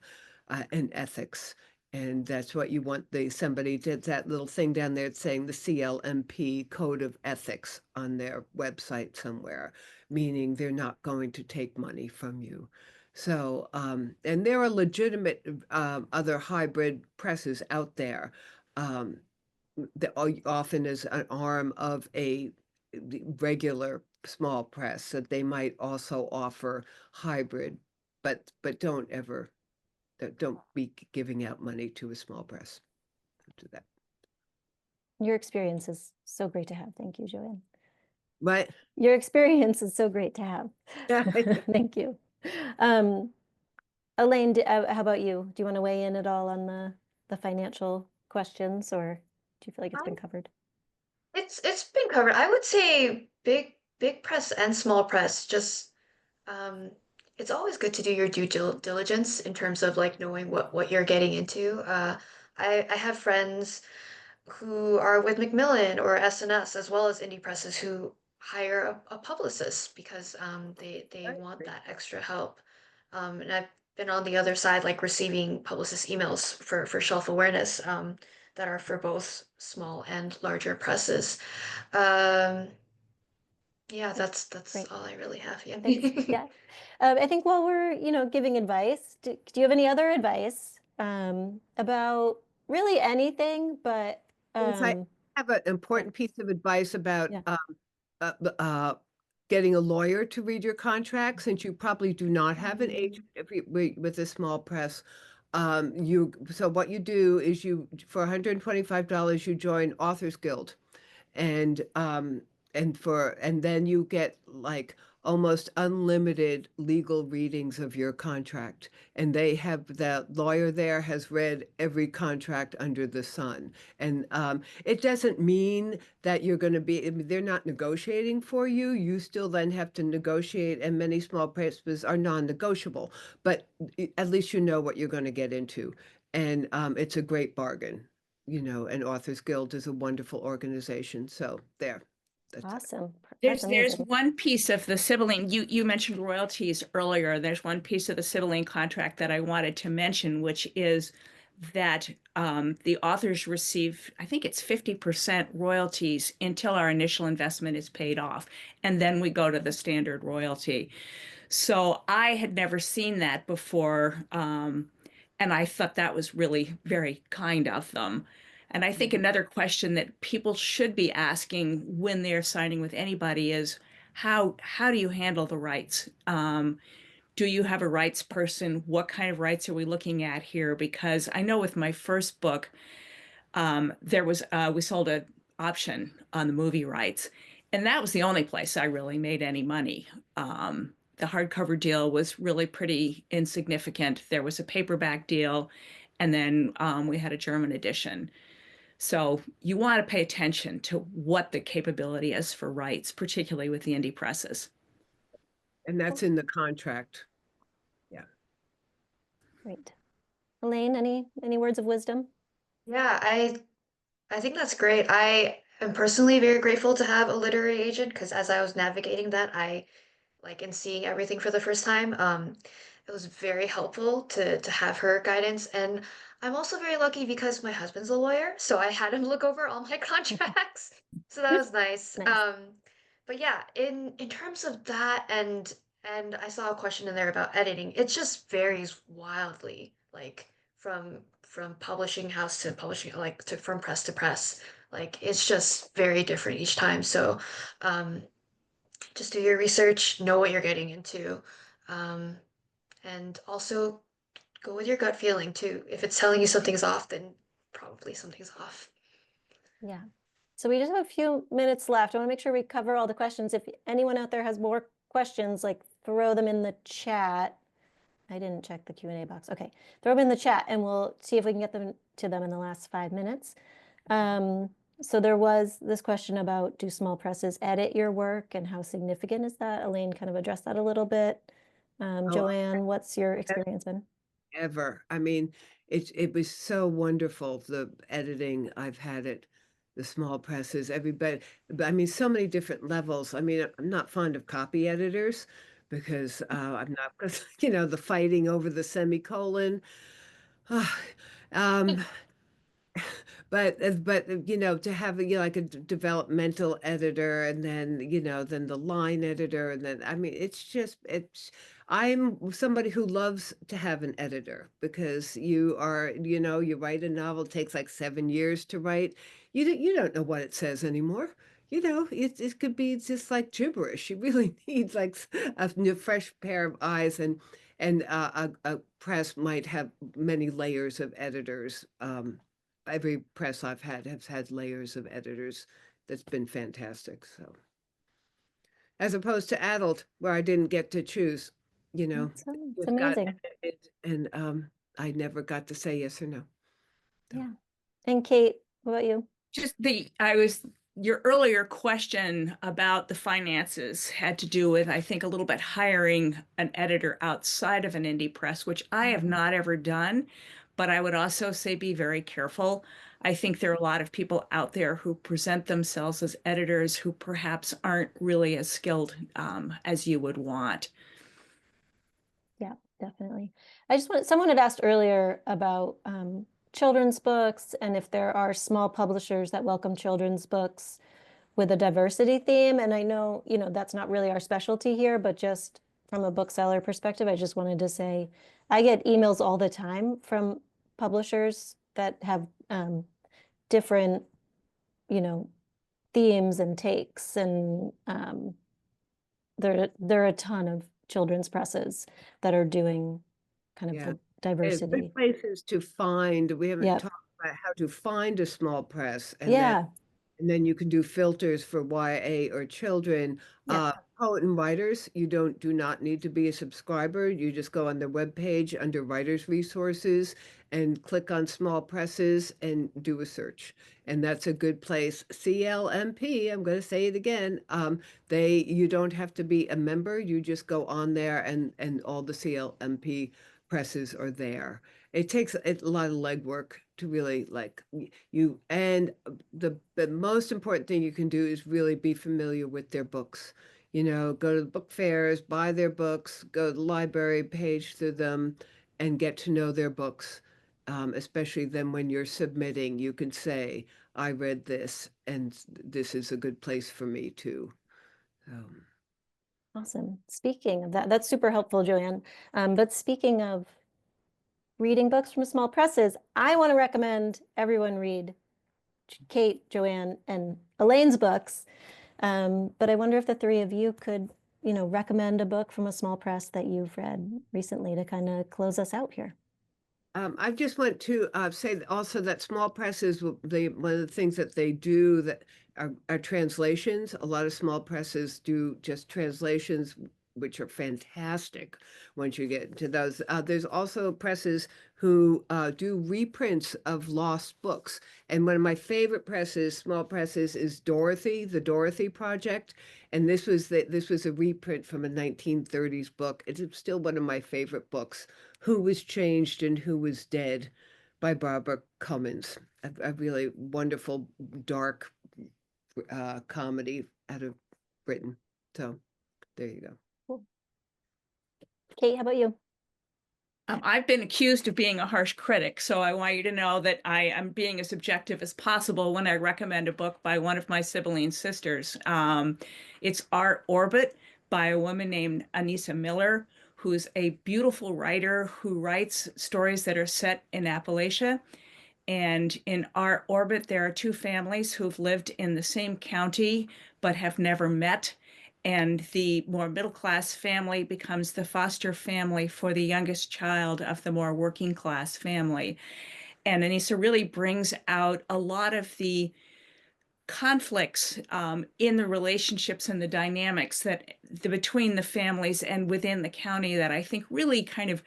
Speaker 3: and ethics, and that's what you want. Somebody did that little thing down there saying the CLMP Code of Ethics on their website somewhere, meaning they're not going to take money from you. So, and there are legitimate other hybrid presses out there. That often is an arm of a regular small press, that they might also offer hybrid, but don't be giving out money to a small press. Don't do that.
Speaker 2: Your experience is so great to have. Thank you, JoeAnn.
Speaker 3: But
Speaker 2: Your experience is so great to have. Thank you. Elaine, how about you? Do you want to weigh in at all on the financial questions, or do you feel like it's been covered?
Speaker 5: It's been covered. I would say big press and small press. Just it's always good to do your due diligence in terms of like knowing what you're getting into. I have friends who are with Macmillan or SNS, as well as indie presses, who hire a publicist because they want that extra help. And I've been on the other side, like receiving publicist emails for shelf awareness that are for both small and larger presses. Yeah, that's
Speaker 2: Great.
Speaker 5: all I really have. Yeah.
Speaker 2: Thanks. Yeah. I think while we're, giving advice, do you have any other advice about really anything, but
Speaker 3: I have an important piece of advice about
Speaker 2: Yeah.
Speaker 3: getting a lawyer to read your contract, since you probably do not have an agent with a small press. So what you do is for $125, you join Authors Guild, and then you get like almost unlimited legal readings of your contract. And the lawyer there has read every contract under the sun. And it doesn't mean that you're going to be, I mean, they're not negotiating for you. You still then have to negotiate, and many small presses are non-negotiable, but at least you know what you're going to get into. And it's a great bargain, and Authors Guild is a wonderful organization. So there. That's it.
Speaker 2: Awesome.
Speaker 4: There's
Speaker 2: That's amazing.
Speaker 4: one piece of the Sibylline, you mentioned royalties earlier. There's one piece of the Sibylline contract that I wanted to mention, which is that the authors receive, I think it's 50% royalties until our initial investment is paid off. And then we go to the standard royalty. So I had never seen that before. And I thought that was really very kind of them. And I think another question that people should be asking when they're signing with anybody is how do you handle the rights? Do you have a rights person? What kind of rights are we looking at here? Because I know with my first book, there was we sold an option on the movie rights, and that was the only place I really made any money. The hardcover deal was really pretty insignificant. There was a paperback deal, and then we had a German edition. So you want to pay attention to what the capability is for rights, particularly with the indie presses.
Speaker 3: And that's in the contract. Yeah.
Speaker 2: Great. Elaine, any words of wisdom?
Speaker 5: Yeah, I think that's great. I am personally very grateful to have a literary agent because as I was navigating that, and seeing everything for the first time, it was very helpful to have her guidance. And I'm also very lucky because my husband's a lawyer, so I had him look over all my contracts. So that was nice.
Speaker 2: Nice.
Speaker 5: But yeah, in terms of that, and I saw a question in there about editing. It just varies wildly, like from publishing house to publishing, from press to press. Like it's just very different each time. So just do your research, know what you're getting into, um, and also go with your gut feeling too. If it's telling you something's off, then probably something's off.
Speaker 2: Yeah. So we just have a few minutes left. I want to make sure we cover all the questions. If anyone out there has more questions, like throw them in the chat. I didn't check the Q&A box. Okay, throw them in the chat and we'll see if we can get them to them in the last 5 minutes. So there was this question about, do small presses edit your work and how significant is that? Elaine kind of addressed that a little bit. JoeAnn, what's your experience been?
Speaker 3: Ever. I mean, it was so wonderful, the editing I've had at the small presses, everybody, but I mean, so many different levels. I mean, I'm not fond of copy editors because I'm not, because, the fighting over the semicolon. um, but to have like a developmental editor, and then the line editor, and then I mean I'm somebody who loves to have an editor because you write a novel, it takes like 7 years to write. You don't know what it says anymore. It could be just like gibberish. You really need like a new fresh pair of eyes, and a press might have many layers of editors. Every press I've had has had layers of editors. That's been fantastic. So, as opposed to adult, where I didn't get to choose,
Speaker 2: It's
Speaker 3: just got
Speaker 2: amazing.
Speaker 3: edited, and I never got to say yes or no.
Speaker 2: Yeah. And Kate, what about you?
Speaker 4: Just your earlier question about the finances had to do with, I think, a little bit hiring an editor outside of an indie press, which I have not ever done. But I would also say be very careful. I think there are a lot of people out there who present themselves as editors who perhaps aren't really as skilled as you would want.
Speaker 2: Yeah, definitely. Someone had asked earlier about children's books and if there are small publishers that welcome children's books with a diversity theme. And I know, that's not really our specialty here, but just from a bookseller perspective, I just wanted to say, I get emails all the time from publishers that have different, themes and takes. And there are a ton of children's presses that are doing kind of
Speaker 3: Yeah.
Speaker 2: the
Speaker 3: There's
Speaker 2: diversity.
Speaker 3: good places to find. We haven't
Speaker 2: Yep.
Speaker 3: talked about how to find a small press, and
Speaker 2: Yeah.
Speaker 3: then you can do filters for YA or children.
Speaker 2: Yeah.
Speaker 3: Poet and Writers, you do not need to be a subscriber. You just go on their webpage under Writers Resources and click on small presses and do a search. And that's a good place. CLMP, I'm going to say it again. You don't have to be a member. You just go on there and all the CLMP presses are there. It takes a lot of legwork to really like you. And the most important thing you can do is really be familiar with their books. You know, go to the book fairs, buy their books, go to the library, page through them, and get to know their books. Especially then when you're submitting, you can say, I read this, and this is a good place for me too.
Speaker 2: Awesome. Speaking of that, that's super helpful, JoeAnn. But speaking of reading books from small presses, I want to recommend everyone read Kate, JoeAnn, and Elaine's books. But I wonder if the three of you could, recommend a book from a small press that you've read recently to kind of close us out here.
Speaker 3: I just want to say also that small presses, one of the things that they do that are translations. A lot of small presses do just translations, which are fantastic once you get into those. There's also presses who do reprints of lost books. And one of my favorite presses, small presses, is Dorothy, the Dorothy Project. And this was a reprint from a 1930s book. It's still one of my favorite books. Who Was Changed and Who Was Dead by Barbara Cummins. A really wonderful, dark comedy out of Britain. So there you go.
Speaker 2: Cool. Kate, how about you?
Speaker 4: I've been accused of being a harsh critic, so I want you to know that I am being as objective as possible when I recommend a book by one of my Sibylline sisters. It's Our Orbit by a woman named Anissa Miller, who's a beautiful writer who writes stories that are set in Appalachia. And in Our Orbit, there are two families who've lived in the same county but have never met. And the more middle-class family becomes the foster family for the youngest child of the more working-class family. And Anissa really brings out a lot of the conflicts in the relationships and the dynamics between the families and within the county that I think really kind of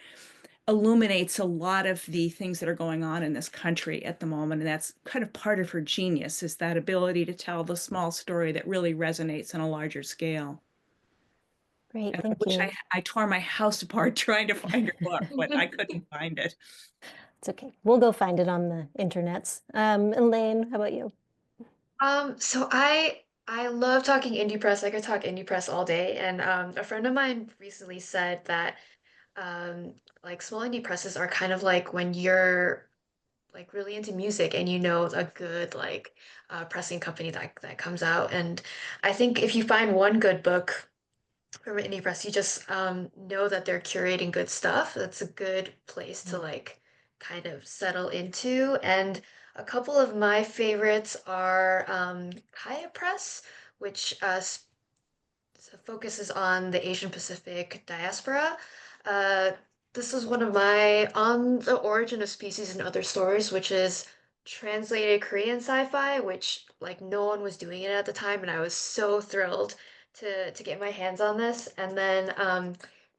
Speaker 4: illuminates a lot of the things that are going on in this country at the moment. And that's kind of part of her genius, is that ability to tell the small story that really resonates on a larger scale.
Speaker 2: Great,
Speaker 4: And
Speaker 2: thank you.
Speaker 4: I tore my house apart trying to find her book, but I couldn't find it.
Speaker 2: It's okay. We'll go find it on the internets. Elaine, how about you?
Speaker 5: So I love talking indie press. I could talk indie press all day, and a friend of mine recently said that like small indie presses are kind of like when you're like really into music and you know a good like pressing company that comes out. And I think if you find one good book from an indie press, you just know that they're curating good stuff. That's a good place to like kind of settle into. And a couple of my favorites are Kaya Press, which focuses on the Asian Pacific diaspora. Uh, this is one of my On the Origin of Species and Other Stories, which is translated Korean sci-fi, which like no one was doing it at the time, and I was so thrilled to get my hands on this. And then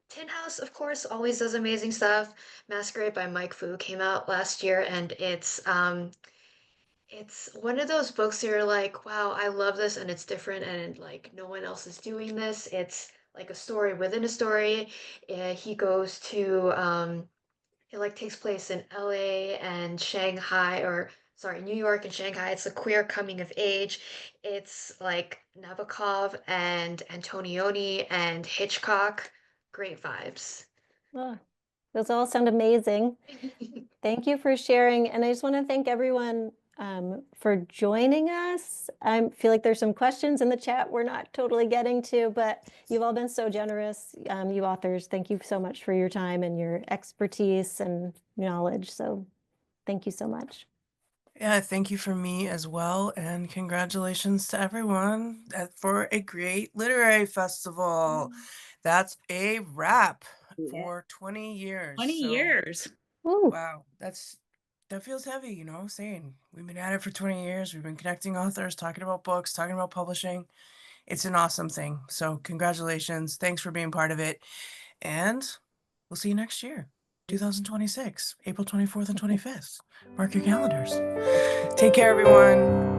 Speaker 5: Tin House, of course, always does amazing stuff. Masquerade by Mike Fu came out last year, and it's one of those books that you're like, wow, I love this and it's different and like no one else is doing this. It's like a story within a story. He goes to it like takes place in LA and Shanghai, or sorry, New York and Shanghai. It's a queer coming of age. It's like Nabokov and Antonioni and Hitchcock. Great vibes.
Speaker 2: Oh, those all sound amazing. Thank you for sharing. And I just want to thank everyone for joining us. I feel like there's some questions in the chat we're not totally getting to, but you've all been so generous, you authors. Thank you so much for your time and your expertise and knowledge. So thank you so much.
Speaker 1: Yeah, thank you for me as well. And congratulations to everyone for a great literary festival. That's a wrap for 20 years.
Speaker 4: 20 years.
Speaker 2: Woo.
Speaker 1: Wow, that feels heavy, saying we've been at it for 20 years. We've been connecting authors, talking about books, talking about publishing. It's an awesome thing. So congratulations. Thanks for being part of it. And we'll see you next year, 2026, April 24th and 25th. Mark your calendars. Take care, everyone.